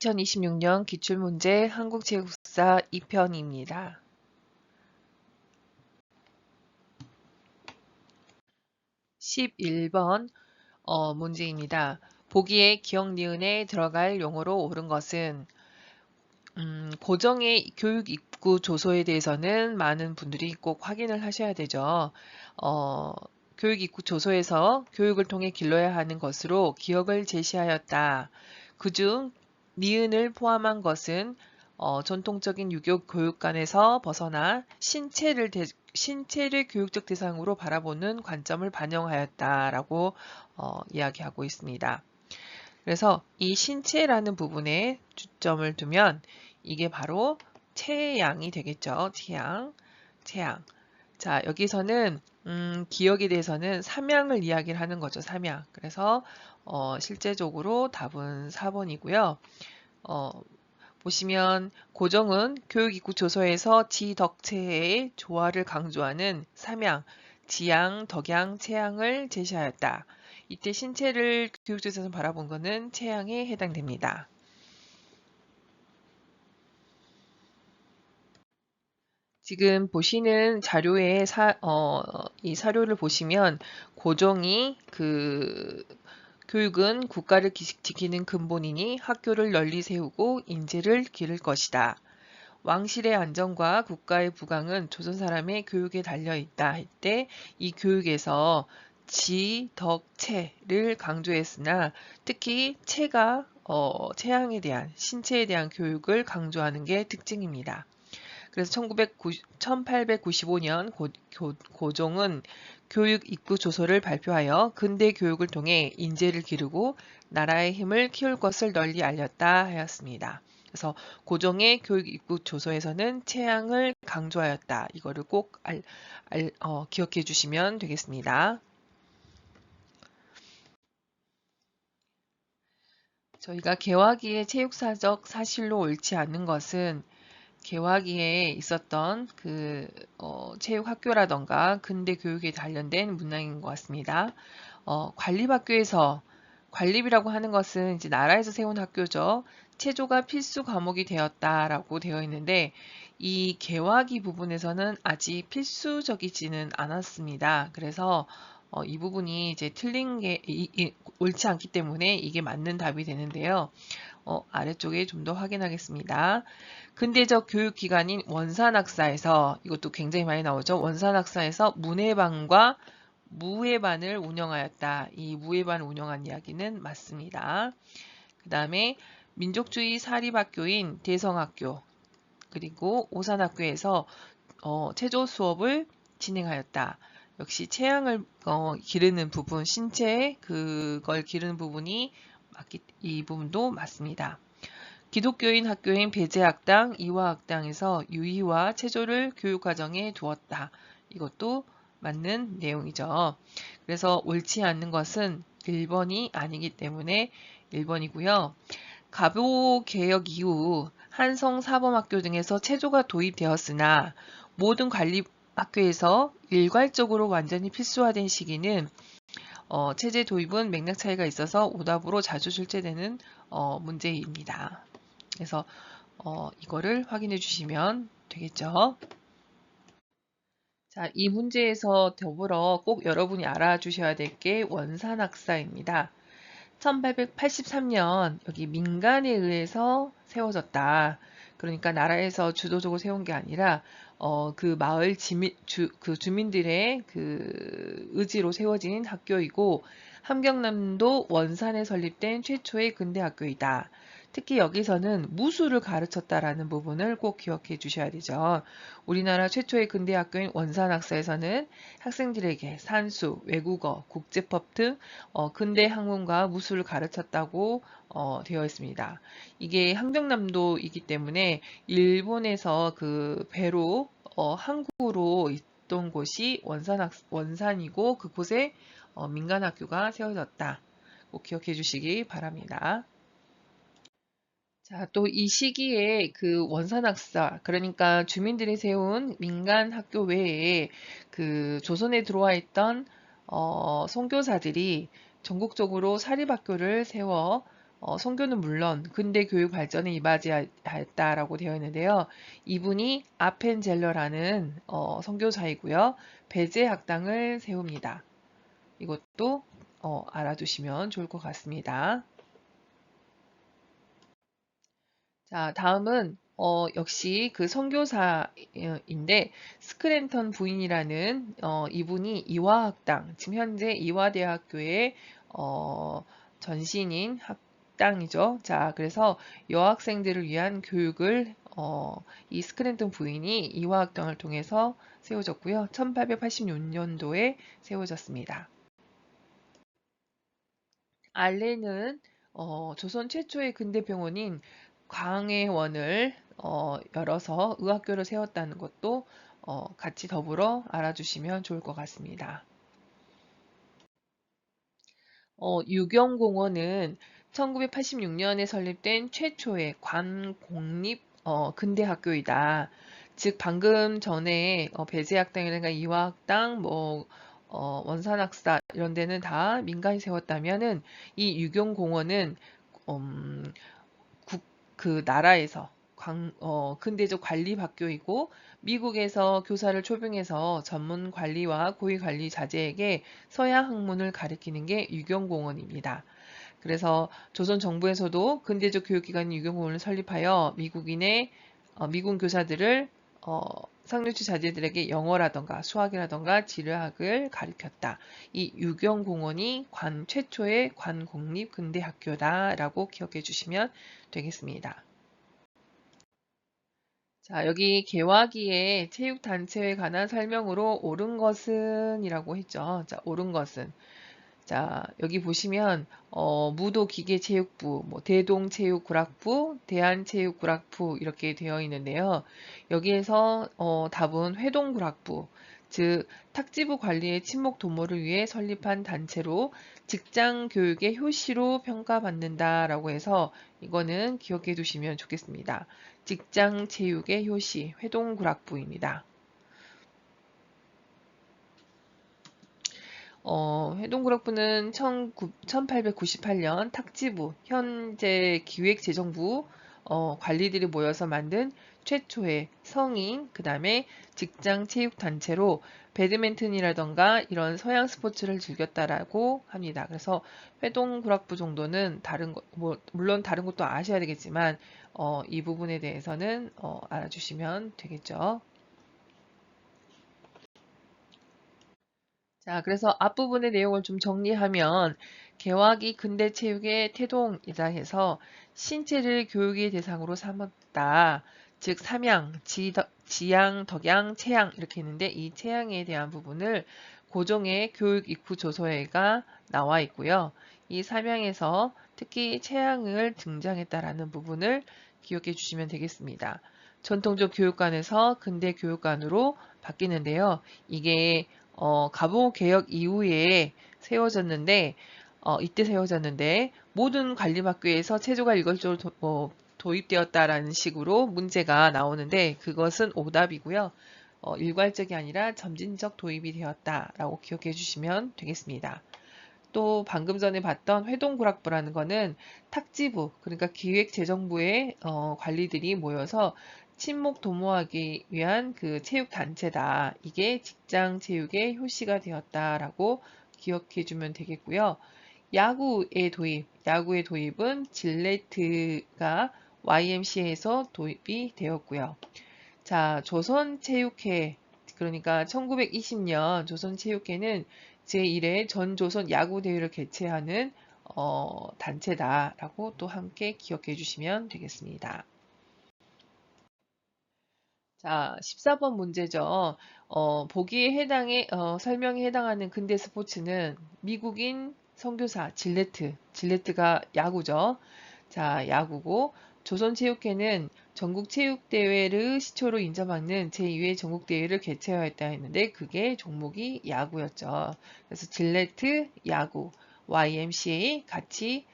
2026년 기출문제 한국체육사 2편입니다. 11번 문제입니다. 보기에 기억 니은에 들어갈 용어로 옳은 것은 고정의 교육 입구 조소에 대해서는 많은 분들이 꼭 확인을 하셔야 되죠. 교육 입구 조소에서 교육을 통해 길러야 하는 것으로 기억을 제시하였다. 그중 니은을 포함한 것은 전통적인 유교 교육관에서 벗어나 신체를 교육적 대상으로 바라보는 관점을 반영하였다라고 이야기하고 있습니다. 그래서 이 신체라는 부분에 주점을 두면 이게 바로 체양이 되겠죠. 체양. 자, 여기서는 기억에 대해서는 삼양을 이야기를 하는 거죠. 삼양. 그래서 실제적으로 답은 4번이고요. 보시면 고정은 교육입구 조서에서 지덕체의 조화를 강조하는 삼양, 지양, 덕양, 체양을 제시하였다. 이때 신체를 교육조서에서 바라본 것은 체양에 해당됩니다. 지금 보시는 자료의 이 사료를 보시면 고정이 교육은 국가를 지키는 근본이니 학교를 널리 세우고 인재를 기를 것이다. 왕실의 안정과 국가의 부강은 조선 사람의 교육에 달려있다 할 때 이 교육에서 지, 덕, 체를 강조했으나 특히 체가 체양에 대한 신체에 대한 교육을 강조하는 게 특징입니다. 그래서 1895년 고종은 교육 입구 조서를 발표하여 근대 교육을 통해 인재를 기르고 나라의 힘을 키울 것을 널리 알렸다 하였습니다. 그래서 고종의 교육 입구 조서에서는 체양을 강조하였다. 이거를 꼭 기억해 주시면 되겠습니다. 저희가 개화기의 체육사적 사실로 옳지 않는 것은 개화기에 있었던 체육학교라던가 근대 교육에 관련된 문항인 것 같습니다. 관립학교에서 관립이라고 하는 것은 이제 나라에서 세운 학교죠. 체조가 필수 과목이 되었다라고 되어 있는데 이 개화기 부분에서는 아직 필수적이지는 않았습니다. 그래서 이 부분이 이제 틀린 게 옳지 않기 때문에 이게 맞는 답이 되는데요. 아래쪽에 좀 더 확인하겠습니다. 근대적 교육기관인 원산학사에서 이것도 굉장히 많이 나오죠. 원산학사에서 문해반과 무해반을 운영하였다. 이 무해반을 운영한 이야기는 맞습니다. 그 다음에 민족주의 사립학교인 대성학교 그리고 오산학교에서 체조 수업을 진행하였다. 역시 체양을 기르는 부분, 신체에 그걸 기르는 부분이 이 부분도 맞습니다. 기독교인 학교인 배제학당, 이화학당에서 유희와 체조를 교육과정에 두었다. 이것도 맞는 내용이죠. 그래서 옳지 않는 것은 1번이 아니기 때문에 1번이고요. 가보개혁 이후 한성사범학교 등에서 체조가 도입되었으나 모든 관립학교에서 일괄적으로 완전히 필수화된 시기는 체제 도입은 맥락 차이가 있어서 오답으로 자주 출제되는 문제입니다. 그래서 이거를 확인해 주시면 되겠죠. 자, 이 문제에서 더불어 꼭 여러분이 알아주셔야 될 게 원산학사입니다. 1883년 여기 민간에 의해서 세워졌다. 그러니까 나라에서 주도적으로 세운 게 아니라 그 마을 주민들의 그 의지로 세워진 학교이고 함경남도 원산에 설립된 최초의 근대 학교이다. 특히 여기서는 무술을 가르쳤다라는 부분을 꼭 기억해 주셔야 되죠. 우리나라 최초의 근대 학교인 원산학사에서는 학생들에게 산수, 외국어, 국제법 등 근대 학문과 무술을 가르쳤다고 되어 있습니다. 이게 함경남도이기 때문에 일본에서 그 배로 항구로 있던 곳이 원산이고 그곳에 민간학교가 세워졌다. 꼭 기억해 주시기 바랍니다. 자, 또 이 시기에 그 원산학사, 그러니까 주민들이 세운 민간 학교 외에 그 조선에 들어와 있던 선교사들이 전국적으로 사립학교를 세워 선교는 물론 근대 교육 발전에 이바지하였다라고 되어 있는데요. 이분이 아펜젤러라는 선교사이고요. 베제 학당을 세웁니다. 이것도 알아두시면 좋을 것 같습니다. 자, 다음은 역시 그 선교사인데 스크랜턴 부인이라는 이분이 이화학당, 지금 현재 이화대학교의 전신인 학당이죠. 자, 그래서 여학생들을 위한 교육을 이 스크랜턴 부인이 이화학당을 통해서 세워졌고요. 1886년도에 세워졌습니다. 알렌은 조선 최초의 근대병원인 광해원을 열어서 의학교를 세웠다는 것도 같이 더불어 알아주시면 좋을 것 같습니다. 유경공원은 1986년에 설립된 최초의 관공립 근대학교이다. 즉 방금 전에 배제학당이라든가 이화학당, 원산학사 이런 데는 다 민간이 세웠다면은 이 유경공원은 음, 그 나라에서 근대적 관리학교이고 미국에서 교사를 초빙해서 전문 관리와 고위 관리 자제에게 서양 학문을 가르치는 게 유경공원입니다. 그래서 조선 정부에서도 근대적 교육기관인 유경공원을 설립하여 미군 교사들을 상류치 자제들에게 영어라던가 수학이라던가 지리학을 가르쳤다. 이 유경공원이 최초의 관공립 근대학교다라고 기억해 주시면 되겠습니다. 자, 여기 개화기의 체육단체에 관한 설명으로 옳은 것은 이라고 했죠. 자, 옳은 것은. 자, 여기 보시면 무도기계체육부, 대동체육구락부, 대한체육구락부 이렇게 되어 있는데요. 여기에서 답은 회동구락부, 즉 탁지부 관리의 친목 도모를 위해 설립한 단체로 직장 교육의 효시로 평가받는다라고 해서 이거는 기억해 두시면 좋겠습니다. 직장 체육의 효시, 회동구락부입니다. 회동구락부는 1898년 탁지부, 현재 기획재정부 관리들이 모여서 만든 최초의 성인, 그 다음에 직장 체육단체로 배드민턴이라던가 이런 서양 스포츠를 즐겼다라고 합니다. 그래서 회동구락부 정도는 물론 다른 것도 아셔야 되겠지만 이 부분에 대해서는 알아주시면 되겠죠. 자, 그래서 앞부분의 내용을 좀 정리하면 개화기 근대체육의 태동이다 해서 신체를 교육의 대상으로 삼았다. 즉 삼양, 지양, 덕양, 체양 이렇게 있는데 이 체양에 대한 부분을 고종의 교육 익후 조서에가 나와 있고요. 이 삼양에서 특히 체양을 등장했다라는 부분을 기억해 주시면 되겠습니다. 전통적 교육관에서 근대 교육관으로 바뀌는데요. 이게 가보개혁 이후에 이때 세워졌는데 모든 관립학교에서 체조가 일괄적으로 도입되었다라는 식으로 문제가 나오는데 그것은 오답이고요. 일괄적이 아니라 점진적 도입이 되었다라고 기억해 주시면 되겠습니다. 또 방금 전에 봤던 회동구락부라는 거는 탁지부, 그러니까 기획재정부의 관리들이 모여서 친목 도모하기 위한 그 체육단체다. 이게 직장 체육의 효시가 되었다라고 기억해 주면 되겠고요. 야구의 도입은 질레트가 YMCA에서 도입이 되었고요. 자, 조선체육회, 그러니까 1920년 조선체육회는 제1회 전조선 야구대회를 개최하는 단체다라고 또 함께 기억해 주시면 되겠습니다. 자, 14번 문제죠. 설명에 해당하는 근대 스포츠는 미국인 선교사 질레트가 야구죠. 자, 야구고, 조선체육회는 전국체육대회를 시초로 인정받는 제2회 전국대회를 개최하였다 했는데, 그게 종목이 야구였죠. 그래서 질레트, 야구, YMCA 같이,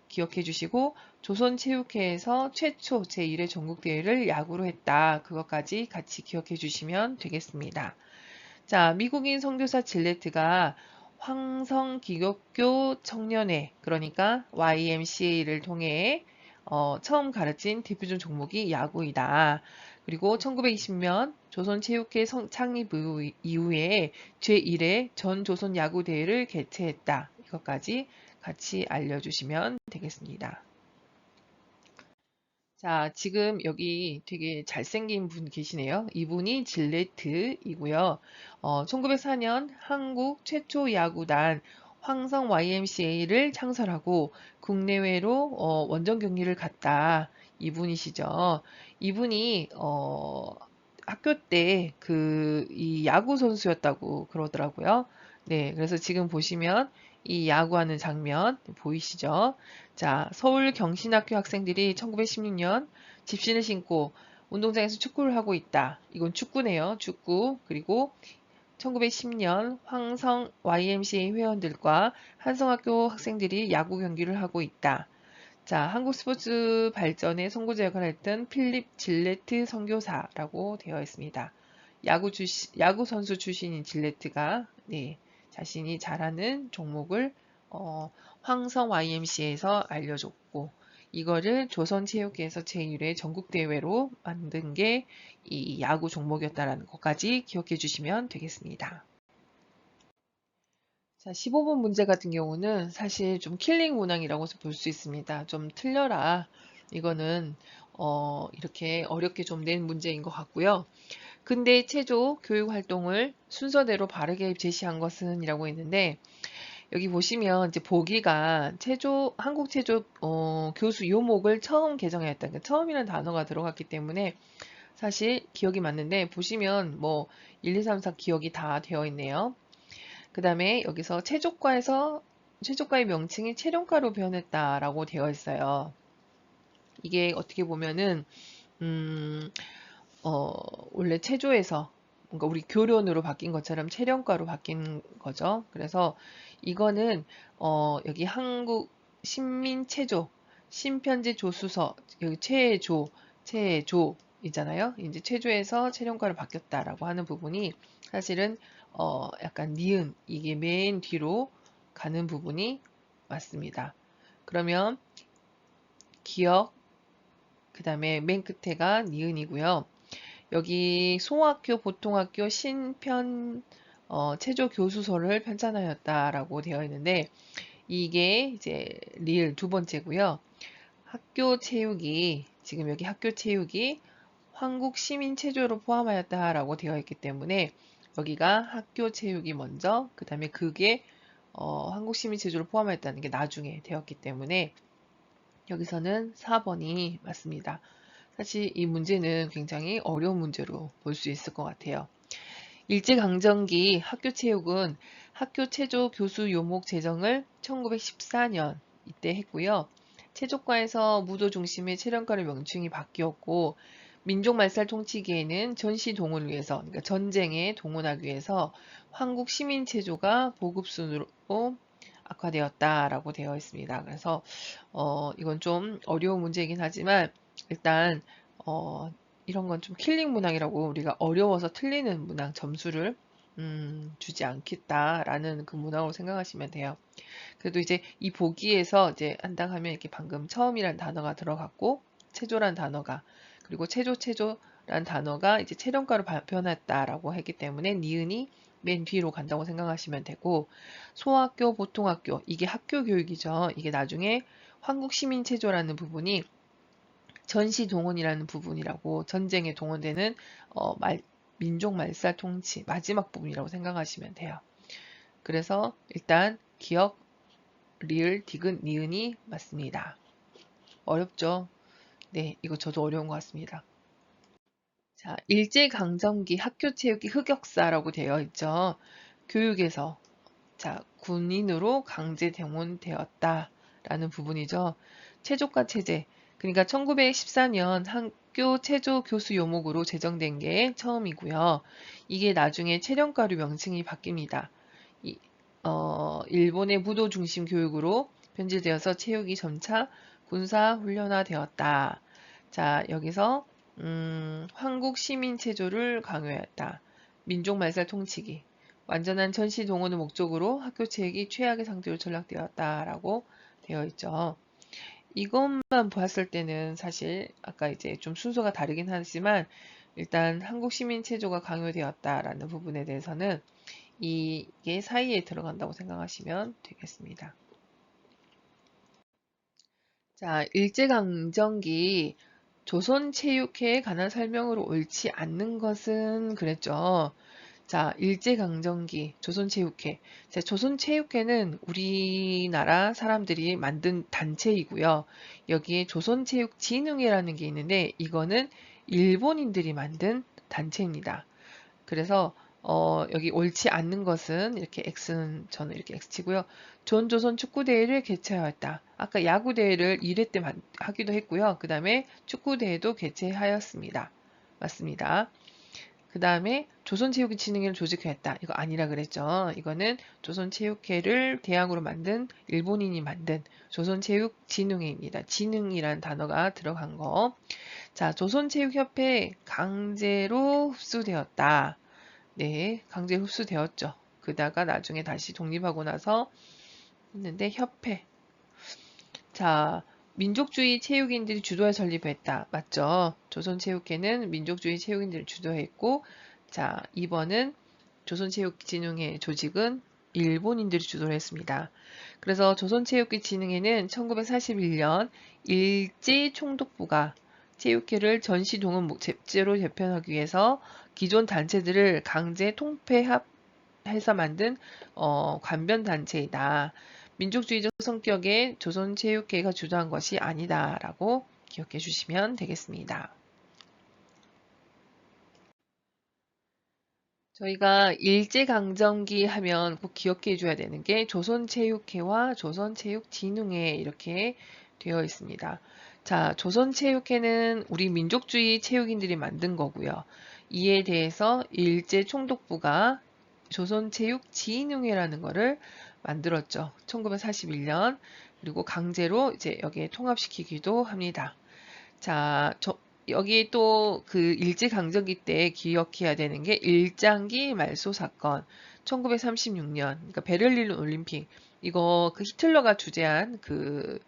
기억해 주시고, 조선체육회에서 최초 제1회 전국대회를 야구로 했다. 그것까지 같이 기억해 주시면 되겠습니다. 자, 미국인 선교사 질레트가 황성기독교 청년회, 그러니까 YMCA를 통해 처음 가르친 대표적 종목이 야구이다. 그리고 1920년 조선체육회 창립 이후에 제1회 전조선 야구대회를 개최했다. 이것까지 같이 알려주시면 되겠습니다. 자, 지금 여기 되게 잘생긴 분 계시네요. 이분이 질레트이고요. 1904년 한국 최초 야구단 황성 YMCA를 창설하고 국내외로 원정 경기를 갔다. 이분이시죠. 이분이 학교 때 이 야구 선수였다고 그러더라고요. 네, 그래서 지금 보시면 이 야구하는 장면 보이시죠? 자, 서울 경신학교 학생들이 1916년 집신을 신고 운동장에서 축구를 하고 있다. 이건 축구네요. 축구. 그리고 1910년 황성 YMCA 회원들과 한성학교 학생들이 야구 경기를 하고 있다. 자, 한국 스포츠 발전에 선구자 역할을 했던 필립 질레트 선교사라고 되어 있습니다. 야구 선수 출신인 질레트가 네, 자신이 잘하는 종목을 황성 YMCA에서 알려줬고 이거를 조선체육회에서 제1회 전국대회로 만든 게 이 야구 종목이었다는 것까지 기억해 주시면 되겠습니다. 자, 15번 문제 같은 경우는 사실 좀 킬링 문항이라고 볼 수 있습니다. 좀 틀려라. 이거는 이렇게 어렵게 좀 낸 문제인 것 같고요. 근대 체조 교육 활동을 순서대로 바르게 제시한 것은 이라고 했는데 여기 보시면 이제 보기가 한국 체조 교수 요목을 처음 개정했다. 그러니까 처음이라는 단어가 들어갔기 때문에 사실 기억이 맞는데 보시면 뭐 1, 2, 3, 4 기억이 다 되어 있네요. 그 다음에 여기서 체조과의 명칭이 체령과로 변했다라고 되어 있어요. 이게 어떻게 보면은 음, 원래 체조에서 뭔가 우리 교련으로 바뀐 것처럼 체령과로 바뀐 거죠. 그래서 이거는 여기 한국 신민체조 신편지 조수서 여기 체조이잖아요. 이제 체조에서 체령과로 바뀌었다라고 하는 부분이 사실은 약간 니은 이게 맨 뒤로 가는 부분이 맞습니다. 그러면 기억 그 다음에 맨 끝에가 니은이고요. 여기 소학교, 보통학교, 신편, 체조 교수소를 편찬하였다라고 되어 있는데 이게 이제 리을 두 번째고요. 학교 체육이 지금 여기 학교 체육이 한국 시민 체조로 포함하였다라고 되어 있기 때문에 여기가 학교 체육이 먼저 그 다음에 그게 한국 시민 체조를 포함하였다는 게 나중에 되었기 때문에 여기서는 4번이 맞습니다. 사실 이 문제는 굉장히 어려운 문제로 볼 수 있을 것 같아요. 일제강점기 학교체육은 학교체조 교수 요목 제정을 1914년 이때 했고요. 체조과에서 무도 중심의 체령과로 명칭이 바뀌었고 민족말살 통치기에는 전시 동원을 위해서 그러니까 전쟁에 동원하기 위해서 한국 시민체조가 보급순으로 악화되었다라고 되어 있습니다. 그래서 이건 좀 어려운 문제이긴 하지만 일단 이런 건 좀 킬링 문항이라고 우리가 어려워서 틀리는 문항 점수를 주지 않겠다라는 그 문항으로 생각하시면 돼요. 그래도 이제 이 보기에서 이제 한당하면 이렇게 방금 처음이란 단어가 들어갔고 체조란 단어가 그리고 체조란 단어가 이제 체령가로 변했다라고 했기 때문에 니은이 맨 뒤로 간다고 생각하시면 되고 소학교, 보통학교 이게 학교 교육이죠. 이게 나중에 한국시민체조라는 부분이 전시동원이라는 부분이라고 전쟁에 동원되는 민족 말살 통치 마지막 부분이라고 생각하시면 돼요. 그래서 일단 기억, 리을, 디귿, 니은이 맞습니다. 어렵죠? 네, 이거 저도 어려운 것 같습니다. 자, 일제강점기 학교체육이 흑역사라고 되어 있죠. 교육에서 자, 군인으로 강제 동원되었다라는 부분이죠. 체조과 체제. 그러니까 1914년 학교 체조 교수 요목으로 제정된 게 처음이고요. 이게 나중에 체령과로 명칭이 바뀝니다. 일본의 무도 중심 교육으로 변질되어서 체육이 점차 군사 훈련화되었다. 자, 여기서 한국 시민 체조를 강요했다. 민족 말살 통치기. 완전한 전시 동원을 목적으로 학교 체육이 최악의 상태로 전락되었다라고 되어 있죠. 이것만 봤을 때는 사실 아까 이제 좀 순서가 다르긴 하지만 일단 한국 시민 체조가 강요되었다라는 부분에 대해서는 이게 사이에 들어간다고 생각하시면 되겠습니다. 자, 일제강점기 조선체육회에 관한 설명으로 옳지 않는 것은 그랬죠. 자, 일제강점기 조선체육회. 자, 조선체육회는 우리나라 사람들이 만든 단체이고요. 여기에 조선체육진흥회라는 게 있는데 이거는 일본인들이 만든 단체입니다. 그래서 여기 옳지 않는 것은 이렇게 X는 저는 이렇게 X 치고요. 전조선 축구대회를 개최하였다. 아까 야구대회를 1회 때 하기도 했고요. 그 다음에 축구대회도 개최하였습니다. 맞습니다. 그 다음에 조선체육진흥회를 조직했다. 이거 아니라 그랬죠. 이거는 조선체육회를 대항으로 만든 일본인이 만든 조선체육진흥회입니다. 진흥이란 단어가 들어간 거. 자, 조선체육협회에 강제로 흡수되었다. 네, 강제 흡수되었죠. 그다가 나중에 다시 독립하고 나서 했는데 협회. 자, 민족주의 체육인들이 주도해 설립했다. 맞죠? 조선체육회는 민족주의 체육인들이 주도했고, 자, 2번은 조선체육진흥회 조직은 일본인들이 주도를 했습니다. 그래서 조선체육진흥회는 1941년 일제총독부가 체육회를 전시동원 제로 개편하기 위해서 기존 단체들을 강제 통폐합해서 만든 관변단체이다. 민족주의적 성격의 조선체육회가 주도한 것이 아니다라고 기억해 주시면 되겠습니다. 저희가 일제강점기 하면 꼭 기억해 줘야 되는 게 조선체육회와 조선체육진흥회 이렇게 되어 있습니다. 자, 조선체육회는 우리 민족주의 체육인들이 만든 거고요. 이에 대해서 일제총독부가 조선체육진흥회라는 거를 만들었죠. 1941년. 그리고 강제로 이제 여기에 통합시키기도 합니다. 자, 여기 또 그 일제강점기 때 기억해야 되는 게 일장기 말소 사건. 1936년, 그러니까 베를린 올림픽. 이거 그 히틀러가 주재한 그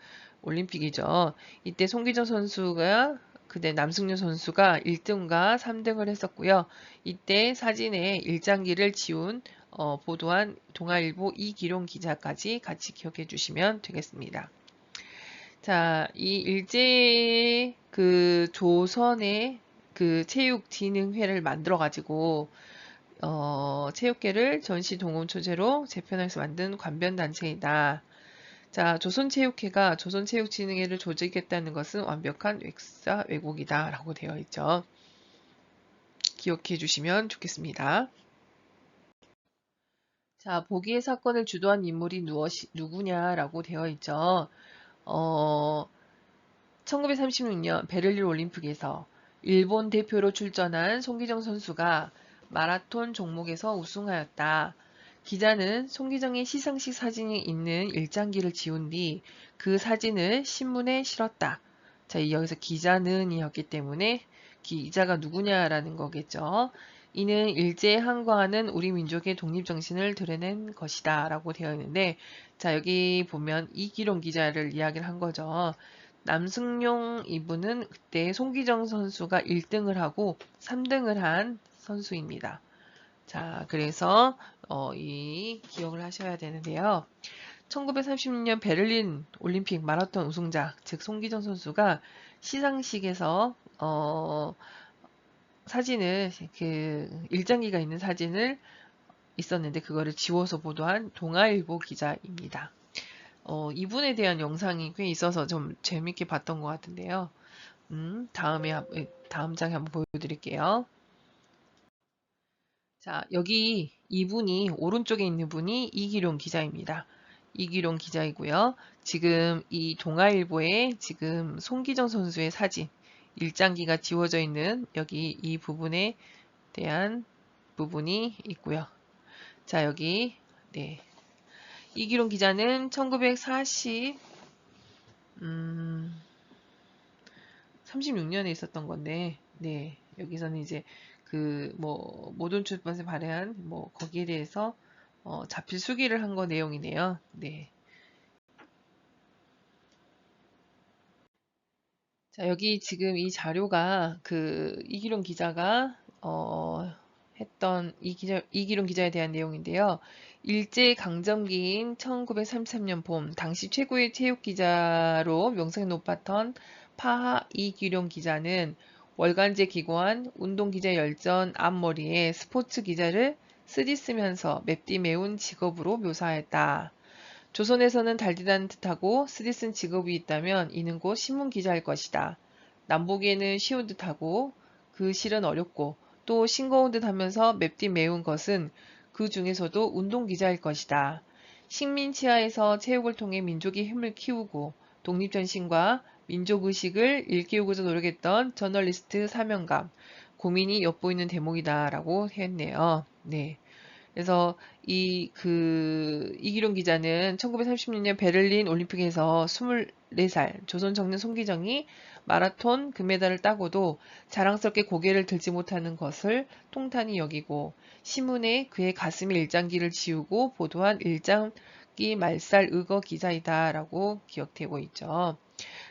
올림픽이죠. 이때 송기정 선수가 그때 남승현 선수가 1등과 3등을 했었고요. 이때 사진에 일장기를 지운 보도한 동아일보 이기룡 기자까지 같이 기억해 주시면 되겠습니다. 자, 이 일제 그 조선의 그 체육진흥회를 만들어 가지고 체육계를 전시 동원 초제로 재편해서 만든 관변단체이다. 자, 조선체육회가 조선체육진흥회를 조직했다는 것은 완벽한 역사 왜곡이다 라고 되어 있죠. 기억해 주시면 좋겠습니다. 자, 보기의 사건을 주도한 인물이 누구냐라고 되어 있죠. 1936년 베를린 올림픽에서 일본 대표로 출전한 송기정 선수가 마라톤 종목에서 우승하였다. 기자는 송기정의 시상식 사진이 있는 일장기를 지운 뒤 그 사진을 신문에 실었다. 자, 여기서 기자는 이었기 때문에 기자가 누구냐라는 거겠죠. 이는 일제에 항거하는 우리 민족의 독립정신을 드러낸 것이다. 라고 되어 있는데, 자, 여기 보면 이기룡 기자를 이야기를 한 거죠. 남승용 이분은 그때 송기정 선수가 1등을 하고 3등을 한 선수입니다. 자, 그래서 이 기억을 하셔야 되는데요. 1936년 베를린 올림픽 마라톤 우승자, 즉 송기정 선수가 시상식에서 사진을 그 일장기가 있는 사진을 있었는데 그거를 지워서 보도한 동아일보 기자입니다. 이분에 대한 영상이 꽤 있어서 좀 재밌게 봤던 것 같은데요. 다음 장에 한번 보여드릴게요. 자, 여기 이분이, 오른쪽에 있는 분이 이기룡 기자입니다. 이기룡 기자이고요. 지금 이 동아일보에 지금 송기정 선수의 사진, 일장기가 지워져 있는 여기 이 부분에 대한 부분이 있고요. 자, 여기, 네. 이기룡 기자는 36년에 있었던 건데, 네, 여기서는 이제 그 뭐 모든 출판사 발행한 뭐 거기에 대해서 자필 수기를 한 거 내용이네요. 네. 자, 여기 지금 이 자료가 그 이기룡 기자가 했던 이기룡 기자에 대한 내용인데요. 일제 강점기인 1933년 봄, 당시 최고의 체육 기자로 명성이 높았던 파하 이기룡 기자는 월간지에 기고한 운동기자 열전 앞머리에 스포츠 기자를 쓰디쓰면서 맵디 매운 직업으로 묘사했다. 조선에서는 달디다는 듯하고 쓰디쓴 직업이 있다면 이는 곧 신문기자일 것이다. 남보기에는 쉬운 듯하고 그 실은 어렵고 또 싱거운 듯하면서 맵디 매운 것은 그 중에서도 운동기자일 것이다. 식민치하에서 체육을 통해 민족의 힘을 키우고 독립전신과 민족의식을 일깨우고자 노력했던 저널리스트 사명감, 고민이 엿보이는 대목이다 라고 했네요. 네. 그래서 이기룡 기자는 1936년 베를린 올림픽에서 24살 조선 청년 송기정이 마라톤 금메달을 따고도 자랑스럽게 고개를 들지 못하는 것을 통탄히 여기고 신문에 그의 가슴에 일장기를 지우고 보도한 일장기 말살 의거 기자이다 라고 기억되고 있죠.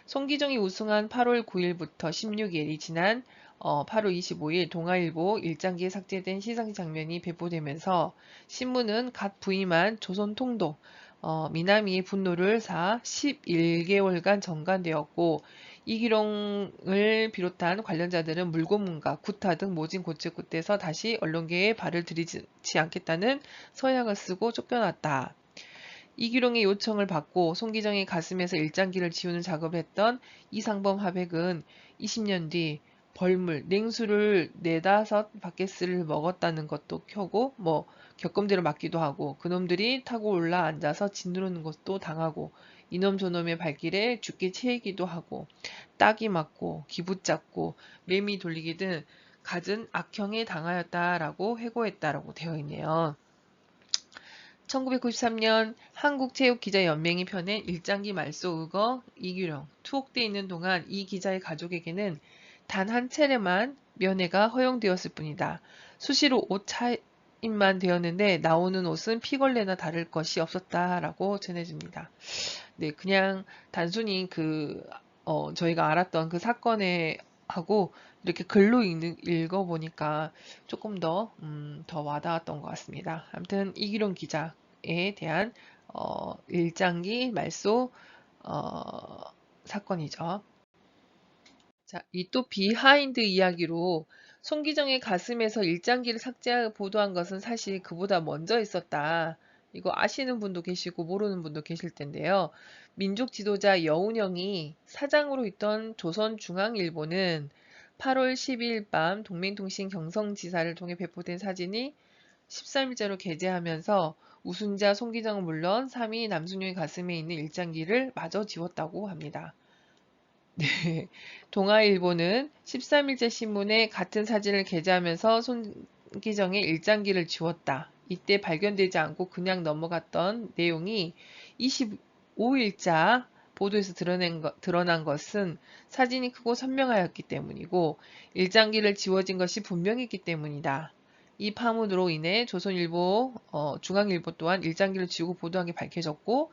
송기정이 우승한 8월 9일부터 16일이 지난 8월 25일 동아일보 일장기에 삭제된 시상 장면이 배포되면서 신문은 갓 부임한 조선통독 미나미의 분노를 사 11개월간 정관되었고 이기룡을 비롯한 관련자들은 물고문과 구타 등 모진 고치굿대서 다시 언론계에 발을 들이지 않겠다는 서약을 쓰고 쫓겨났다. 이기룡의 요청을 받고 송기정의 가슴에서 일장기를 지우는 작업을 했던 이상범 하백은 20년 뒤 벌물, 냉수를 4~5바켓을 먹었다는 것도 켜고 뭐 겪음대로 맞기도 하고 그놈들이 타고 올라 앉아서 짓누르는 것도 당하고 이놈 저놈의 발길에 죽게 채이기도 하고 딱이 맞고 기붙잡고 매미 돌리기 등 갖은 악형에 당하였다라고 회고했다라고 되어 있네요. 1993년 한국체육기자연맹이 펴낸 일장기 말소 의거 이규령 투옥돼 있는 동안 이 기자의 가족에게는 단 한 차례만 면회가 허용되었을 뿐이다. 수시로 옷 차림만 되었는데 나오는 옷은 피걸레나 다를 것이 없었다라고 전해집니다. 네, 그냥 단순히 저희가 알았던 그 사건에 하고 이렇게 글로 읽어보니까 조금 더 와닿았던 것 같습니다. 아무튼 이기룡 기자에 대한 일장기 말소 사건이죠. 자, 이 또 비하인드 이야기로 송기정의 가슴에서 일장기를 삭제하고 보도한 것은 사실 그보다 먼저 있었다. 이거 아시는 분도 계시고 모르는 분도 계실 텐데요. 민족 지도자 여운형이 사장으로 있던 조선중앙일보는 8월 12일 밤 동맹통신 경성지사를 통해 배포된 사진이 13일자로 게재하면서 우순자 송기정은 물론 3위 남순용의 가슴에 있는 일장기를 마저 지웠다고 합니다. 네. 동아일보는 13일째 신문에 같은 사진을 게재하면서 손기정의 일장기를 지웠다. 이때 발견되지 않고 그냥 넘어갔던 내용이 25일자 보도에서 드러난 것은 사진이 크고 선명하였기 때문이고 일장기를 지워진 것이 분명했기 때문이다. 이 파문으로 인해 조선일보, 중앙일보 또한 일장기를 지우고 보도한 게 밝혀졌고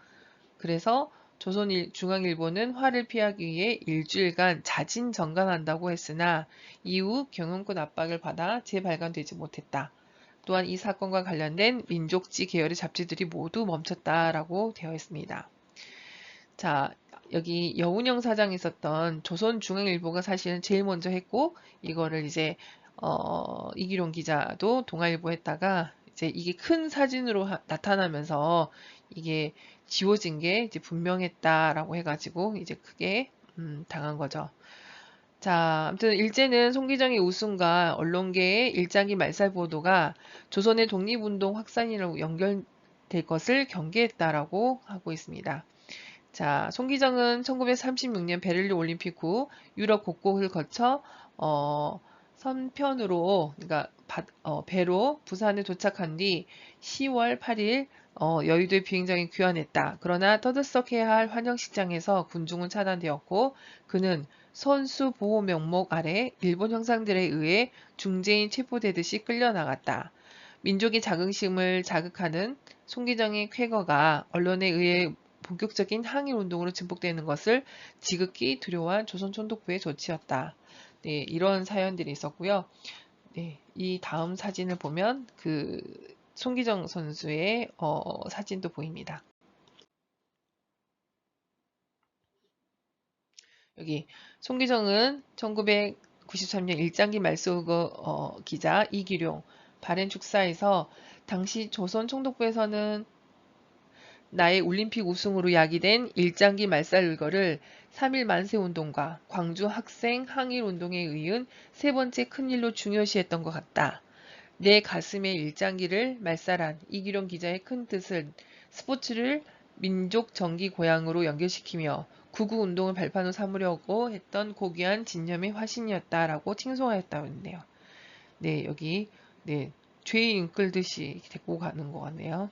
그래서 조선중앙일보는 화를 피하기 위해 일주일간 자진 정관한다고 했으나 이후 경영권 압박을 받아 재발간되지 못했다. 또한 이 사건과 관련된 민족지 계열의 잡지들이 모두 멈췄다라고 되어 있습니다. 자, 여기 여운형 사장이 있었던 조선중앙일보가 사실은 제일 먼저 했고 이거를 이제 이기룡 기자도 동아일보 했다가 이제 이게 큰 사진으로 나타나면서 이게 지워진 게 이제 분명했다라고 해가지고 이제 크게 당한 거죠. 자, 아무튼 일제는 송기정의 우승과 언론계의 일장기 말살 보도가 조선의 독립운동 확산이라고 연결될 것을 경계했다라고 하고 있습니다. 자, 송기정은 1936년 베를린 올림픽 후 유럽 곳곳을 거쳐 선편으로, 그러니까 배로 부산에 도착한 뒤 10월 8일 여의도의 비행장이 귀환했다. 그러나 떠들썩해야 할 환영식장에서 군중은 차단되었고 그는 선수 보호 명목 아래 일본 형상들에 의해 중재인 체포되듯이 끌려나갔다. 민족의 자긍심을 자극하는 송기정의 쾌거가 언론에 의해 본격적인 항일 운동으로 증폭되는 것을 지극히 두려워한 조선총독부의 조치였다. 네, 이런 사연들이 있었고요. 네, 이 다음 사진을 보면 그 송기정 선수의 사진도 보입니다. 여기 송기정은 1993년 일장기 말소거 기자 이기룡 발행 축사에서 당시 조선 총독부에서는 나의 올림픽 우승으로 야기된 일장기 말살을거를 3일 만세운동과 광주 학생 항일운동에 의한 세 번째 큰일로 중요시했던 것 같다. 내 가슴의 일장기를 말살한 이기룡 기자의 큰 뜻은 스포츠를 민족 정기 고향으로 연결시키며 구구운동을 발판으로 삼으려고 했던 고귀한 진념의 화신이었다라고 칭송하였다고 했네요. 네, 여기 네, 죄인 끌듯이 데리고 가는 것 같네요.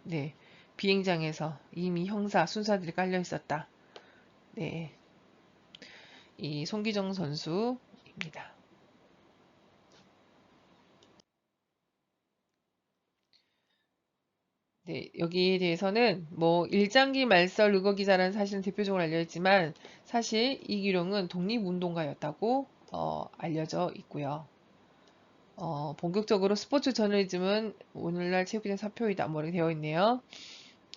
네, 비행장에서 이미 형사, 순사들이 깔려 있었다. 네, 이 송기정 선수입니다. 네, 여기에 대해서는 뭐 일장기 말살 의거 기자라는 사실은 대표적으로 알려있지만 사실 이기룡은 독립운동가였다고 알려져 있고요. 본격적으로 스포츠 저널리즘은 오늘날 체육기자 사표이다 뭐 이렇게 되어 있네요.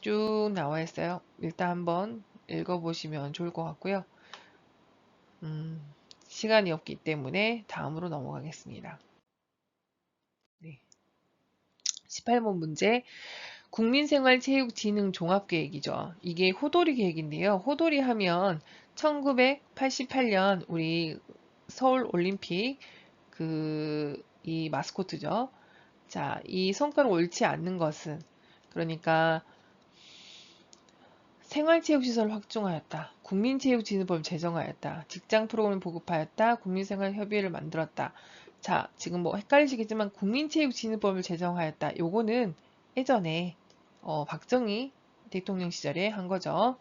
쭉 나와 있어요. 일단 한번 읽어보시면 좋을 것 같고요. 시간이 없기 때문에 다음으로 넘어가겠습니다. 네. 18번 문제. 국민생활체육진흥 종합계획이죠. 이게 호돌이 계획인데요. 호돌이 하면 1988년 우리 서울올림픽 이 마스코트죠. 자, 이 성과를 옳지 않는 것은 그러니까 생활체육시설을 확충하였다. 국민체육진흥법을 제정하였다. 직장 프로그램을 보급하였다. 국민생활협의회를 만들었다. 자, 지금 뭐 헷갈리시겠지만 국민체육진흥법을 제정하였다. 요거는 예전에 박정희 대통령 시절에 한 거죠.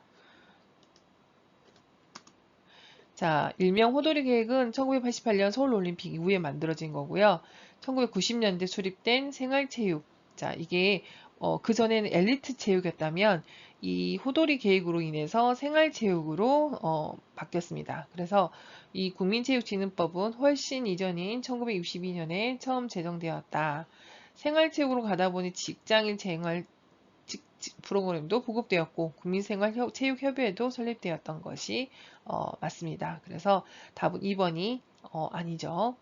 자, 일명 호돌이 계획은 1988년 서울올림픽 이후에 만들어진 거고요. 1990년대 수립된 생활체육. 자, 이게 그전에는 엘리트 체육이었다면 이 호돌이 계획으로 인해서 생활체육으로 바뀌었습니다. 그래서 이 국민체육진흥법은 훨씬 이전인 1962년에 처음 제정되었다. 생활체육으로 가다 보니 직장인 생활 프로그램도 보급되었고 국민생활체육협의회도 설립되었던 것이 맞습니다. 그래서 답은 2번이 아니죠.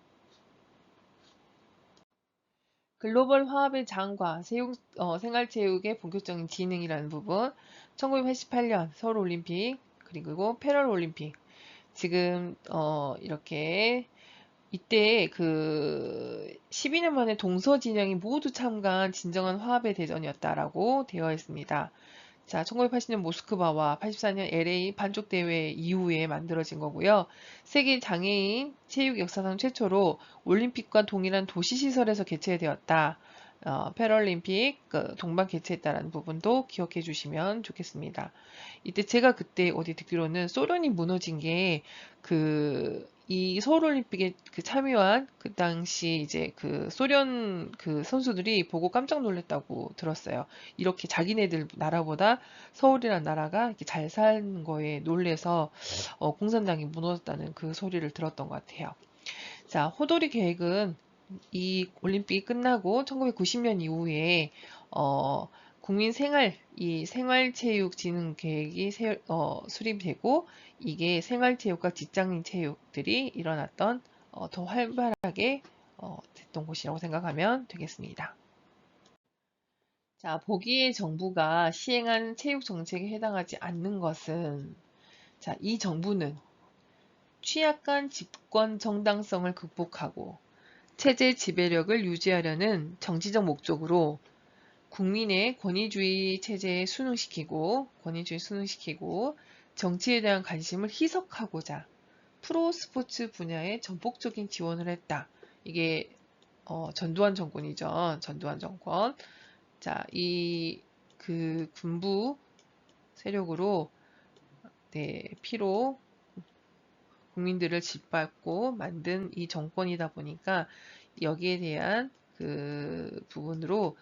글로벌 화합의 장과 생활체육의 본격적인 진흥이라는 부분 1988년 서울올림픽 그리고 패럴올림픽 지금 이렇게 이때 그 12년 만에 동서진영이 모두 참가한 진정한 화합의 대전이었다라고 되어 있습니다. 자, 1980년 모스크바와 84년 LA 반쪽 대회 이후에 만들어진 거고요. 세계 장애인 체육 역사상 최초로 올림픽과 동일한 도시시설에서 개최되었다. 패럴림픽 동반 개최했다는 부분도 기억해 주시면 좋겠습니다. 이때 제가 그때 어디 듣기로는 소련이 무너진 게 이 서울올림픽에 참여한 그 당시 이제 그 소련 그 선수들이 보고 깜짝 놀랐다고 들었어요. 이렇게 자기네들 나라보다 서울이라는 나라가 이렇게 잘 사는 거에 놀래서 공산당이 무너졌다는 그 소리를 들었던 것 같아요. 자, 호돌이 계획은 이 올림픽이 끝나고 1990년 이후에 이 생활체육진흥 계획이 수립되고 이게 생활체육과 직장인 체육들이 일어났던 더 활발하게 됐던 곳이라고 생각하면 되겠습니다. 자, 보기에 정부가 시행한 체육 정책에 해당하지 않는 것은 자, 이 정부는 취약한 집권 정당성을 극복하고 체제 지배력을 유지하려는 정치적 목적으로 국민의 권위주의 체제에 순응시키고 정치에 대한 관심을 희석하고자 프로스포츠 분야에 전폭적인 지원을 했다. 이게 전두환 정권이죠. 전두환 정권. 자, 그 군부 세력으로 피로 국민들을 짓밟고 만든 이 정권이다 보니까 여기에 대한 그 부분으로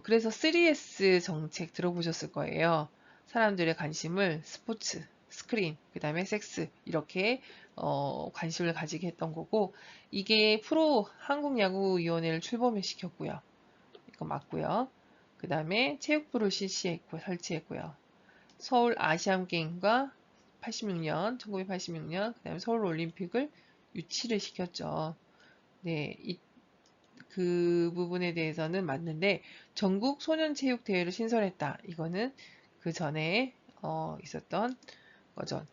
그래서 3S 정책 들어보셨을 거예요. 사람들의 관심을 스포츠, 스크린, 그 다음에 섹스 이렇게 관심을 가지게 했던 거고 이게 프로 한국야구위원회를 출범시켰고요. 이거 맞고요. 그 다음에 체육부를 설치했고요. 서울 아시안게임과 1986년, 그 다음에 서울 올림픽을 유치를 시켰죠. 네, 그 부분에 대해서는 맞는데 전국 소년체육대회를 신설했다. 이거는 그 전에 있었던 거죠.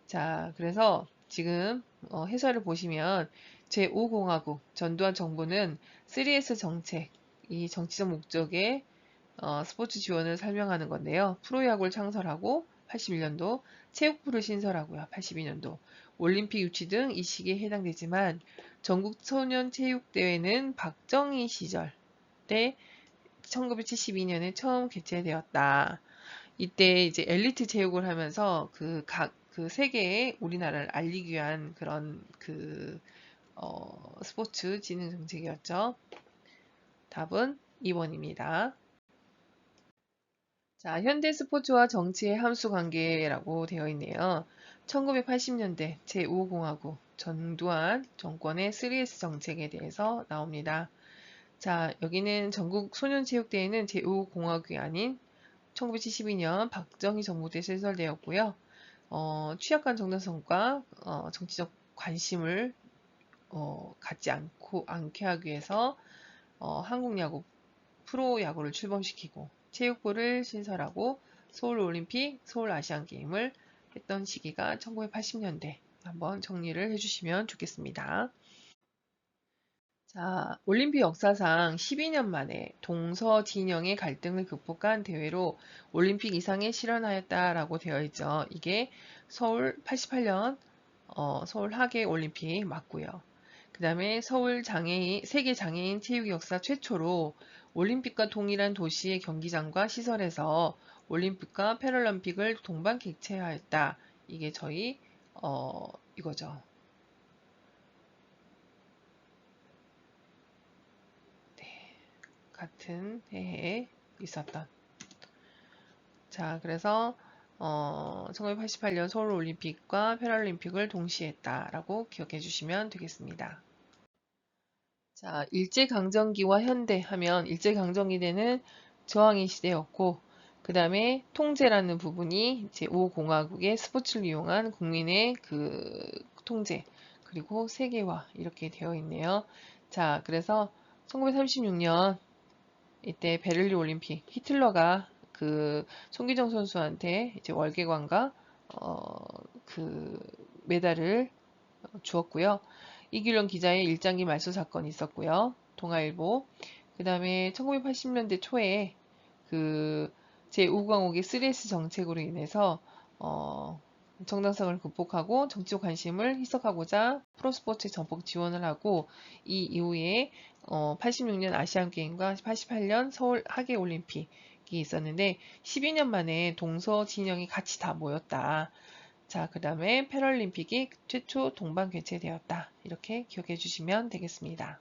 자, 그래서 지금 해설을 보시면 제5공화국 전두환 정부는 3S 정책, 이 정치적 목적의 스포츠 지원을 설명하는 건데요. 프로야구를 창설하고 81년도, 체육부를 신설하고요. 82년도, 올림픽 유치 등 이 시기에 해당되지만 전국 소년체육대회는 박정희 시절 때 1972년에 처음 개최되었다. 이때 이제 엘리트 체육을 하면서 그 세계에 우리나라를 알리기 위한 그런 스포츠 진흥 정책이었죠. 답은 2번입니다. 자, 현대 스포츠와 정치의 함수 관계라고 되어 있네요. 1980년대 제5공화국 전두환 정권의 3S 정책에 대해서 나옵니다. 자, 여기는 전국 소년체육대회는 제5공화국이 아닌 1972년 박정희 정부 때 신설되었고요. 취약한 정당성과 정치적 관심을 갖지 않게 하기 위해서 한국야구 프로야구를 출범시키고 체육부를 신설하고 서울올림픽, 서울아시안게임을 했던 시기가 1980년대. 한번 정리를 해주시면 좋겠습니다. 자, 올림픽 역사상 12년 만에 동서 진영의 갈등을 극복한 대회로 올림픽 이상에 실현하였다라고 되어 있죠. 이게 서울 88년 서울 하계 올림픽 맞고요. 그 다음에 세계 장애인 체육 역사 최초로 올림픽과 동일한 도시의 경기장과 시설에서 올림픽과 패럴림픽을 동반 개최하였다. 이게 저희 이거죠. 같은 해에 있었던. 자, 그래서 1988년 서울올림픽과 패럴림픽을 동시에 했다라고 기억해 주시면 되겠습니다. 자, 일제강점기와 현대 하면 일제강점기때는 저항의 시대였고 그 다음에 통제라는 부분이 제5공화국의 스포츠를 이용한 국민의 그 통제 그리고 세계화 이렇게 되어 있네요. 자, 그래서 1936년 이때 베를린 올림픽 히틀러가 그 손기정 선수한테 이제 월계관과 그 메달을 주었고요. 이규령 기자의 일장기 말소 사건이 있었고요. 동아일보. 그 다음에 1980년대 초에 그 제5공화국의 3S 정책으로 인해서 정당성을 극복하고 정치적 관심을 희석하고자 프로스포츠에 전폭 지원을 하고 이 이후에 86년 아시안게임과 88년 서울 하계올림픽이 있었는데 12년 만에 동서 진영이 같이 다 모였다. 자, 그 다음에 패럴림픽이 최초 동반 개최되었다. 이렇게 기억해 주시면 되겠습니다.